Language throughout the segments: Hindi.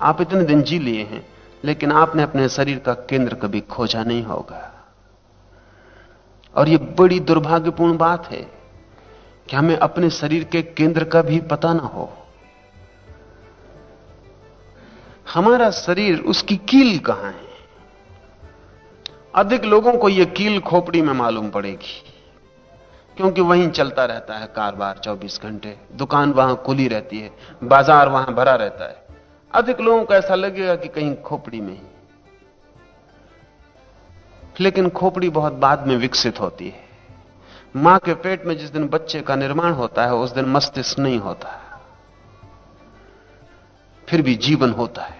आप इतने दिन जी लिए हैं, लेकिन आपने अपने शरीर का केंद्र कभी खोजा नहीं होगा। और यह बड़ी दुर्भाग्यपूर्ण बात है कि हमें अपने शरीर के केंद्र का भी पता ना हो। हमारा शरीर, उसकी कील कहां है? अधिक लोगों को यह कील खोपड़ी में मालूम पड़ेगी, क्योंकि वहीं चलता रहता है कारोबार 24 घंटे, दुकान वहां खुली रहती है, बाजार वहां भरा रहता है। अधिक लोगों को ऐसा लगेगा कि कहीं खोपड़ी में ही, लेकिन खोपड़ी बहुत बाद में विकसित होती है। मां के पेट में जिस दिन बच्चे का निर्माण होता है, उस दिन मस्तिष्क नहीं होता, फिर भी जीवन होता है।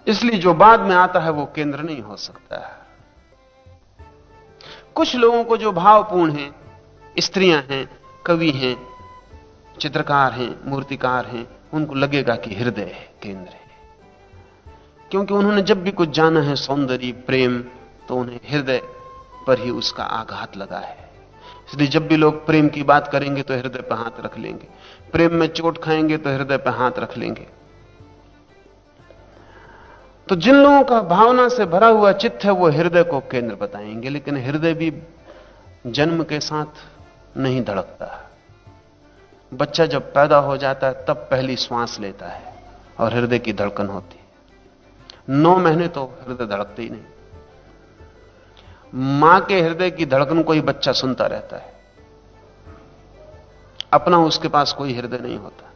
इसलिए जो बाद में आता है वो केंद्र नहीं हो सकता। कुछ लोगों को जो भावपूर्ण हैं, स्त्रियां हैं, कवि हैं, चित्रकार हैं, मूर्तिकार हैं, उनको लगेगा कि हृदय केंद्र है, क्योंकि उन्होंने जब भी कुछ जाना है सौंदर्य, प्रेम, तो उन्हें हृदय पर ही उसका आघात लगा है। इसलिए जब भी लोग प्रेम की बात करेंगे तो हृदय पर हाथ रख लेंगे, प्रेम में चोट खाएंगे तो हृदय पर हाथ रख लेंगे। तो जिन लोगों का भावना से भरा हुआ चित्त है वो हृदय को केंद्र बताएंगे, लेकिन हृदय भी जन्म के साथ नहीं धड़कता। बच्चा जब पैदा हो जाता है तब पहली श्वास लेता है और हृदय की धड़कन होती है। 9 महीने तो हृदय धड़कते ही नहीं। मां के हृदय की धड़कन को ही बच्चा सुनता रहता है, अपना उसके पास कोई हृदय नहीं होता।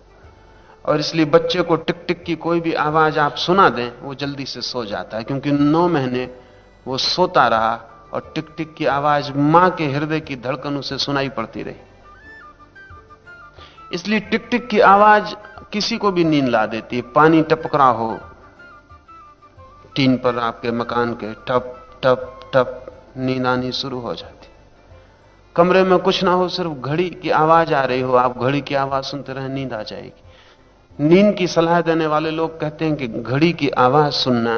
और इसलिए बच्चे को टिक टिक की कोई भी आवाज आप सुना दें, वो जल्दी से सो जाता है, क्योंकि 9 महीने वो सोता रहा और टिक टिक की आवाज मां के हृदय की धड़कन उसे सुनाई पड़ती रही। इसलिए टिक टिक की आवाज किसी को भी नींद ला देती है। पानी टपक रहा हो टीन पर आपके मकान के, टप टप टप, नींद आनी शुरू हो जाती। कमरे में कुछ ना हो, सिर्फ घड़ी की आवाज आ रही हो, आप घड़ी की आवाज सुनते रहे, नींद आ जाएगी। नींद की सलाह देने वाले लोग कहते हैं कि घड़ी की आवाज सुनना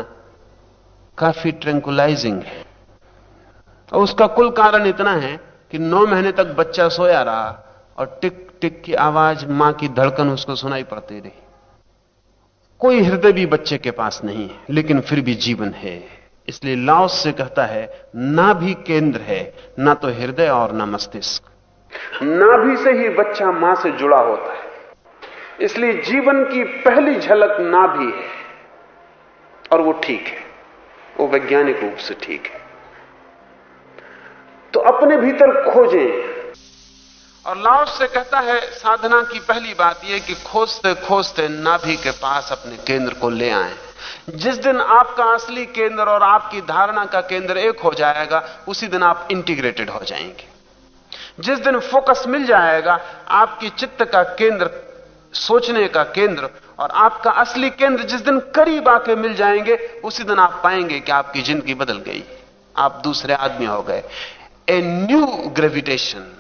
काफी ट्रैंकुलाइजिंग है। और उसका कुल कारण इतना है कि 9 महीने तक बच्चा सोया रहा और टिक टिक की आवाज, मां की धड़कन उसको सुनाई पड़ती रही। कोई हृदय भी बच्चे के पास नहीं है, लेकिन फिर भी जीवन है। इसलिए लाओस से कहता है, ना भी केंद्र है, ना तो हृदय और ना मस्तिष्क। नाभि से ही बच्चा मां से जुड़ा होता है। इसलिए जीवन की पहली झलक नाभि है, और वो ठीक है, वो वैज्ञानिक रूप से ठीक है। तो अपने भीतर खोजें। और लाओस से कहता है, साधना की पहली बात यह कि खोजते खोजते नाभि के पास अपने केंद्र को ले आएं। जिस दिन आपका असली केंद्र और आपकी धारणा का केंद्र एक हो जाएगा, उसी दिन आप इंटीग्रेटेड हो जाएंगे। जिस दिन फोकस मिल जाएगा, आपकी चित्त का केंद्र, सोचने का केंद्र और आपका असली केंद्र जिस दिन करीब आके मिल जाएंगे, उसी दिन आप पाएंगे कि आपकी जिंदगी बदल गई, आप दूसरे आदमी हो गए। ए न्यू ग्रेविटेशन,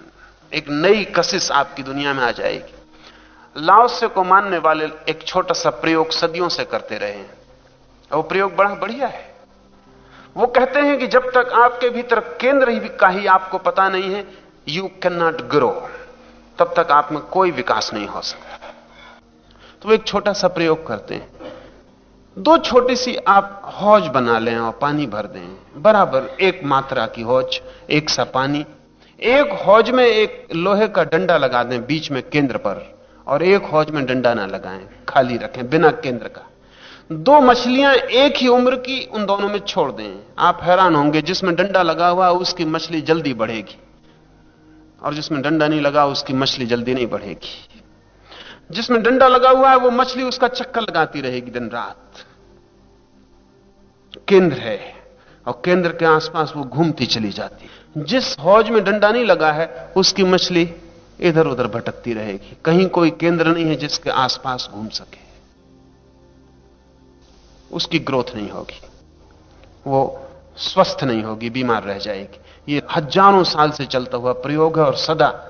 एक नई कशिश आपकी दुनिया में आ जाएगी। लाओसे को मानने वाले एक छोटा सा प्रयोग सदियों से करते रहे हैं, और वो प्रयोग बड़ा बढ़िया है। वो कहते हैं कि जब तक आपके भीतर केंद्र ही का ही आपको पता नहीं है, यू कैन नॉट ग्रो, तब तक आप में कोई विकास नहीं हो सकता। तो वो एक छोटा सा प्रयोग करते हैं। 2 छोटी सी आप हौज बना लें और पानी भर दें, बराबर एक मात्रा की हौज, एक सा पानी। एक हौज में एक लोहे का डंडा लगा दें बीच में केंद्र पर, और एक हौज में डंडा ना लगाएं, खाली रखें बिना केंद्र का। 2 मछलियां एक ही उम्र की, उन दोनों में छोड़ दें। आप हैरान होंगे, जिसमें डंडा लगा हुआ है उसकी मछली जल्दी बढ़ेगी, और जिसमें डंडा नहीं लगा उसकी मछली जल्दी नहीं बढ़ेगी। जिसमें डंडा लगा हुआ है वो मछली उसका चक्कर लगाती रहेगी दिन रात। केंद्र है, और केंद्र के आसपास वो घूमती चली जाती है। जिस हौज में डंडा नहीं लगा है उसकी मछली इधर उधर भटकती रहेगी, कहीं कोई केंद्र नहीं है जिसके आसपास घूम सके। उसकी ग्रोथ नहीं होगी, वो स्वस्थ नहीं होगी, बीमार रह जाएगी। ये हजारों साल से चलता हुआ प्रयोग है, और सदा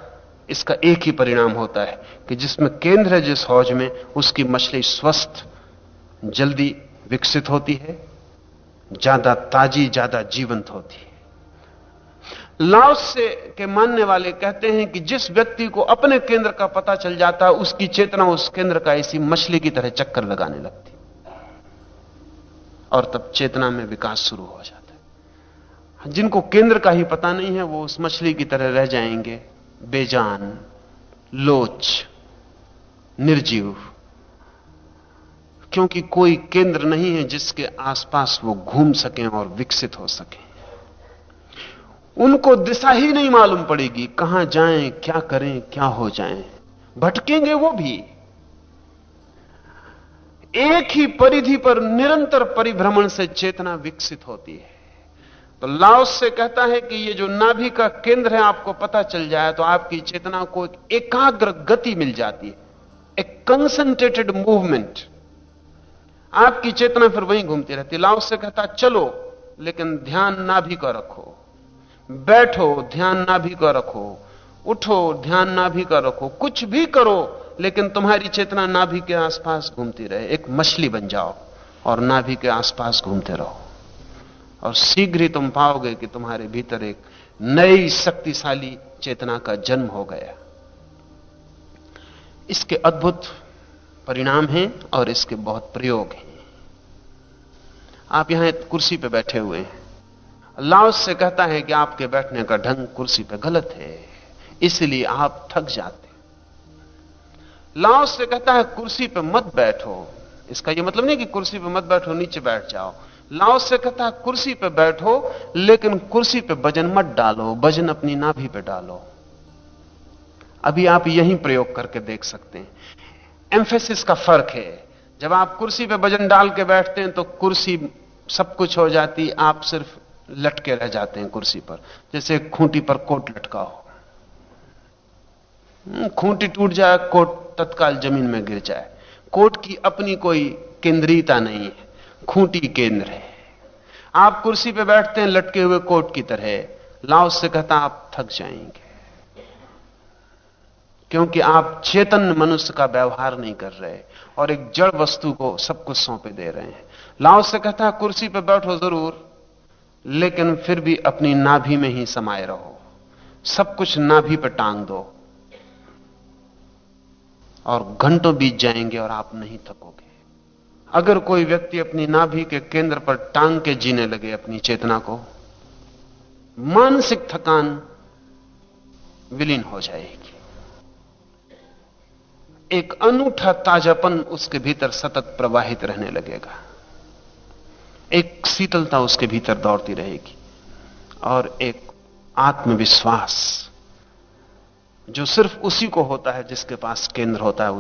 इसका एक ही परिणाम होता है कि जिसमें केंद्र है, जिस हौज में, उसकी मछली स्वस्थ, जल्दी विकसित होती है, ज्यादा ताजी, ज्यादा जीवंत होती है। लाओसे के मानने वाले कहते हैं कि जिस व्यक्ति को अपने केंद्र का पता चल जाता है, उसकी चेतना उस केंद्र का इसी मछली की तरह चक्कर लगाने लगती। और तब चेतना में विकास शुरू हो जाता है। जिनको केंद्र का ही पता नहीं है वो उस मछली की तरह रह जाएंगे, बेजान, लोच, निर्जीव, क्योंकि कोई केंद्र नहीं है जिसके आसपास वो घूम सकें और विकसित हो सकें। उनको दिशा ही नहीं मालूम पड़ेगी, कहां जाएं, क्या करें, क्या हो जाएं, भटकेंगे वो भी। एक ही परिधि पर निरंतर परिभ्रमण से चेतना विकसित होती है। तो लाओस से कहता है कि ये जो नाभि का केंद्र है आपको पता चल जाए तो आपकी चेतना को एक एकाग्र गति मिल जाती है, एक कंसंट्रेटेड मूवमेंट। आपकी चेतना फिर वहीं घूमती रहती है। लाओस से कहता चलो लेकिन ध्यान नाभि का रखो, बैठो ध्यान नाभि का रखो, उठो ध्यान नाभि का रखो, कुछ भी करो लेकिन तुम्हारी चेतना नाभि के आसपास घूमती रहे। एक मछली बन जाओ और नाभि के आसपास घूमते रहो और शीघ्र ही तुम पाओगे कि तुम्हारे भीतर एक नई शक्तिशाली चेतना का जन्म हो गया। इसके अद्भुत परिणाम हैं और इसके बहुत प्रयोग हैं। आप यहां एक कुर्सी पर बैठे हुए हैं, लाओस से कहता है कि आपके बैठने का ढंग कुर्सी पर गलत है, इसलिए आप थक जाते। लाओस से कहता है कुर्सी पर मत बैठो, इसका यह मतलब नहीं कि कुर्सी पर मत बैठो, नीचे बैठ जाओ। लाओस से कहता है कुर्सी पर बैठो लेकिन कुर्सी पर वजन मत डालो, वजन अपनी नाभि पे डालो। अभी आप यही प्रयोग करके देख सकते हैं। एम्फेसिस का फर्क है। जब आप कुर्सी पे वजन डाल के बैठते हैं तो कुर्सी सब कुछ हो जाती, आप सिर्फ लटके रह जाते हैं कुर्सी पर, जैसे खूंटी पर कोट लटका हो। खूंटी टूट जाए, कोट तत्काल जमीन में गिर जाए। कोट की अपनी कोई केंद्रीयता नहीं है, खूंटी केंद्र है। आप कुर्सी पे बैठते हैं लटके हुए कोट की तरह। लाओस से कहता आप थक जाएंगे क्योंकि आप चेतन मनुष्य का व्यवहार नहीं कर रहे और एक जड़ वस्तु को सब कुछ सौंपे दे रहे हैं। लाओस से कहता है कुर्सी पे बैठो जरूर लेकिन फिर भी अपनी नाभि में ही समाये रहो, सब कुछ नाभि पे टांग दो और घंटों बीत जाएंगे और आप नहीं थकोगे। अगर कोई व्यक्ति अपनी नाभि के केंद्र पर टांग के जीने लगे अपनी चेतना को, मानसिक थकान विलीन हो जाएगी। एक अनूठा ताजापन उसके भीतर सतत प्रवाहित रहने लगेगा, एक शीतलता उसके भीतर दौड़ती रहेगी और एक आत्मविश्वास जो सिर्फ उसी को होता है जिसके पास केंद्र होता है।